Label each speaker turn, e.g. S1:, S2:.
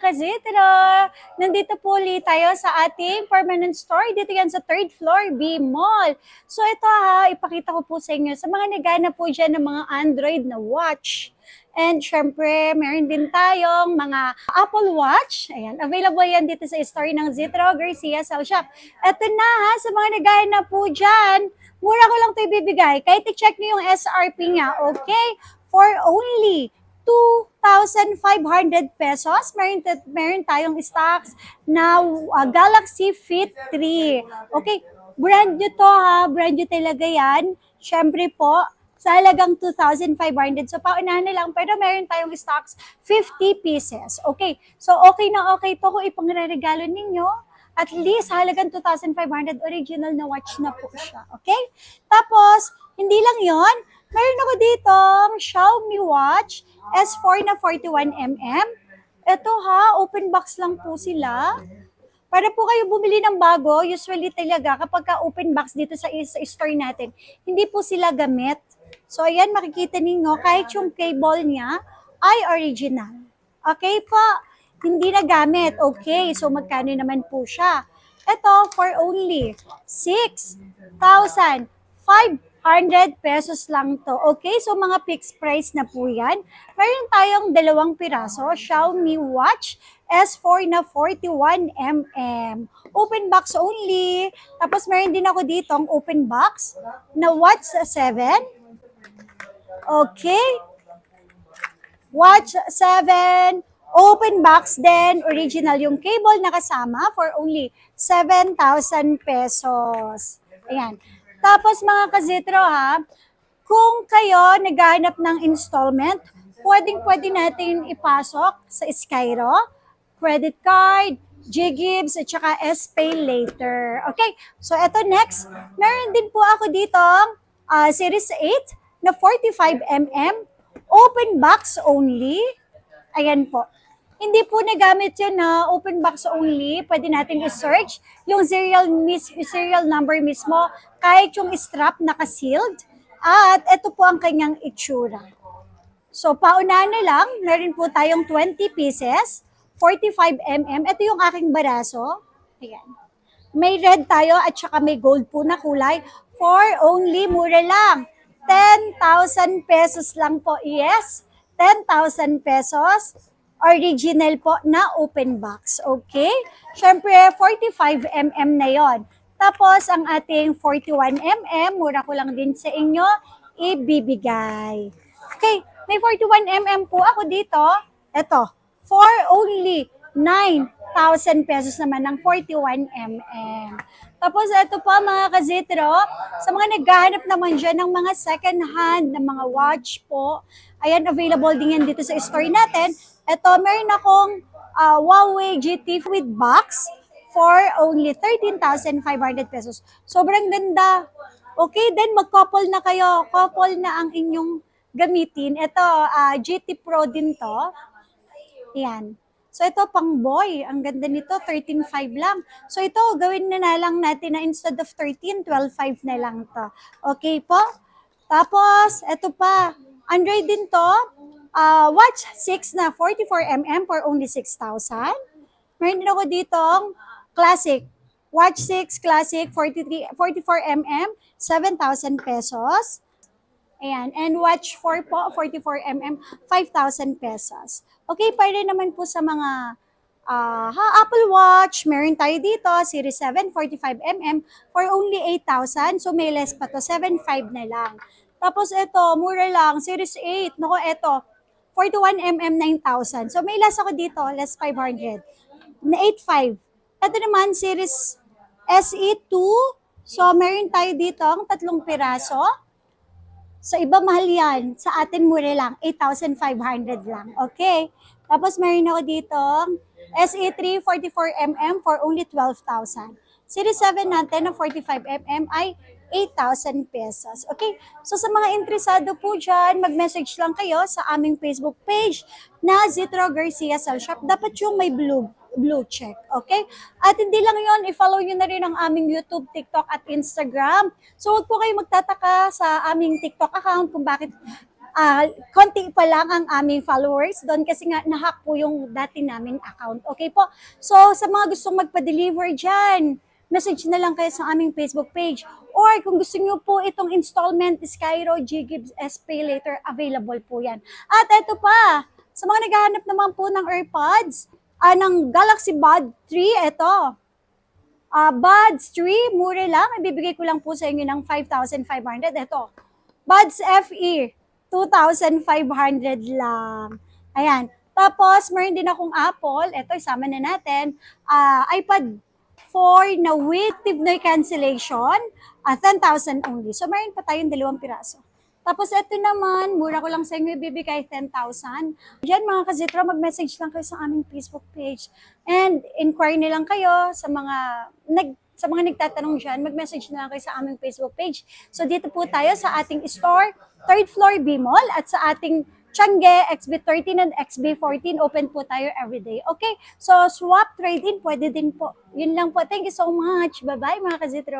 S1: ka-Zitro! Nandito po ulit tayo sa ating permanent store. Dito yan sa 3rd floor, B Mall. So ito ipakita ko po sa inyo sa mga nagana po dyan ng mga Android na watch. And syempre, meron din tayong mga Apple Watch. Ayan, available yan dito sa store ng Zitro Garcia Cell Shop. Ito na sa mga nagana po dyan. Mura ko lang ito ibibigay. Kahit i-check nyo yung SRP niya, okay? For only 2,500 pesos. Meron tayong stocks na Galaxy Fit 3. Okay, brand nyo to brand nyo talaga yan. Syempre po, sa halagang 2,500. So, paunahan na lang. Pero meron tayong stocks, 50 pieces. Okay, so okay na okay to kung ipangregalo ninyo. At least halagang 2,500 original na watch na po siya. Okay? Tapos, hindi lang yon, meron ako ditong Xiaomi watch S4 na 41mm. Ito open box lang po sila. Para po kayo bumili ng bago, usually talaga kapag ka open box dito sa store natin, hindi po sila gamit. So ayan, makikita ninyo, kahit yung cable niya ay original. Okay po, hindi na gamit. Okay, so magkano naman po siya? Ito for only 6,500 pesos lang to. Okay, so mga fixed price na po yan. Meron tayong dalawang piraso, Xiaomi Watch S4 na 41mm. Open box only. Tapos meron din ako ditong open box na Watch 7. Okay. Watch 7. Open box din. Original yung cable na kasama for only 7,000 pesos. Ayan. Tapos mga ka-Zitro kung kayo naghahanap ng installment, pwede natin ipasok sa Skyro, credit card, G-Gibbs, at saka S-Pay later. Okay, so eto next, meron din po ako dito Series 8 na 45mm, open box only. Ayan po. Hindi po nagamit yun na open box only. Pwede natin i-search yung serial number mismo, kahit yung strap naka-sealed. At ito po ang kanyang itsura. So, paunahan na lang, meron po tayong 20 pieces, 45mm. Ito yung aking baraso. Ayan. May red tayo at saka may gold po na kulay for only, mura lang, 10,000 pesos lang po. Yes, 10,000 pesos. Original po na open box. Okay? Siyempre, 45mm na yon. Tapos, ang ating 41mm, mura ko lang din sa inyo, ibibigay. Okay, may 41mm po ako dito. Ito, for only 9,000 pesos naman ng 41mm. Tapos, ito po mga ka-Zitro, sa mga naghahanap naman dyan ng mga second hand, ng mga watch po, ayan, available din yan dito sa store natin. Ito, meron akong Huawei GT with box for only 13,500 pesos. Sobrang ganda. Okay, then mag-couple na kayo. Couple na ang inyong gamitin. Ito, GT Pro din to. Yan. So ito, pang boy. Ang ganda nito, 13,500 lang. So ito, gawin na lang natin na instead of 13, 12,500 na lang to. Okay po? Tapos, ito pa. Android din to. Watch 6 na 44mm for only 6,000. Meron din ako ditong Classic. Watch 6 Classic 44mm, 7,000 pesos. Ayan. And Watch 4 po, 44mm, 5,000 pesos. Okay, para naman po sa mga Apple Watch, meron tayo dito, Series 7, 45mm, for only 8,000. So may less pa to, 7,500 na lang. Tapos ito, mura lang, Series 8. Nako, ito, 41mm, 9,000. So may less ako dito, less 500. Na 8,500. Ito naman, Series SE2. So meron tayo dito ang 3 piraso. Sa iba mahal yan. Sa atin mura lang, 8,500 lang. Okay. Tapos meron ako dito SE3 44mm for only 12,000. Series 7 natin na 45mm ay 8,000 pesos. Okay? So sa mga interesado po dyan, mag-message lang kayo sa aming Facebook page na Zitro Garcia Cell Shop. Dapat yung may blue check. Okay? At hindi lang yon, i-follow nyo na rin ang aming YouTube, TikTok at Instagram. So huwag po kayo magtataka sa aming TikTok account kung bakit konti pa lang ang aming followers doon kasi nga nahack po yung dati naming account. Okay po? So, sa mga gustong magpa-deliver dyan, message na lang kayo sa aming Facebook page. Or kung gusto nyo po itong installment, Skyro, G-Gibbs, S-Pay Later, available po yan. At eto pa, sa mga naghahanap naman po ng AirPods, ng Galaxy Bud 3, eto. Buds 3, mura lang. Ibibigay ko lang po sa inyo ng 5,500. Ito, Buds FE, 2,500 lang. Ayan. Tapos, meron din akong Apple. Ito, isama na natin. iPad 4 na with noise cancellation, 10,000 only. So, meron pa tayong 2 piraso. Tapos, ito naman, mura ko lang sa inyo ibibigay 10,000. Yan mga kazitro, mag-message lang kayo sa aming Facebook page. And inquire na lang kayo sa mga nagtatanong dyan, mag-message na lang kayo sa aming Facebook page. So, dito po tayo sa ating store, 3rd floor B Mall, at sa ating Tiangge, XB13 and XB14, open po tayo everyday. Okay? So, swap, trade-in, pwede din po. Yun lang po. Thank you so much. Bye-bye mga kazitro.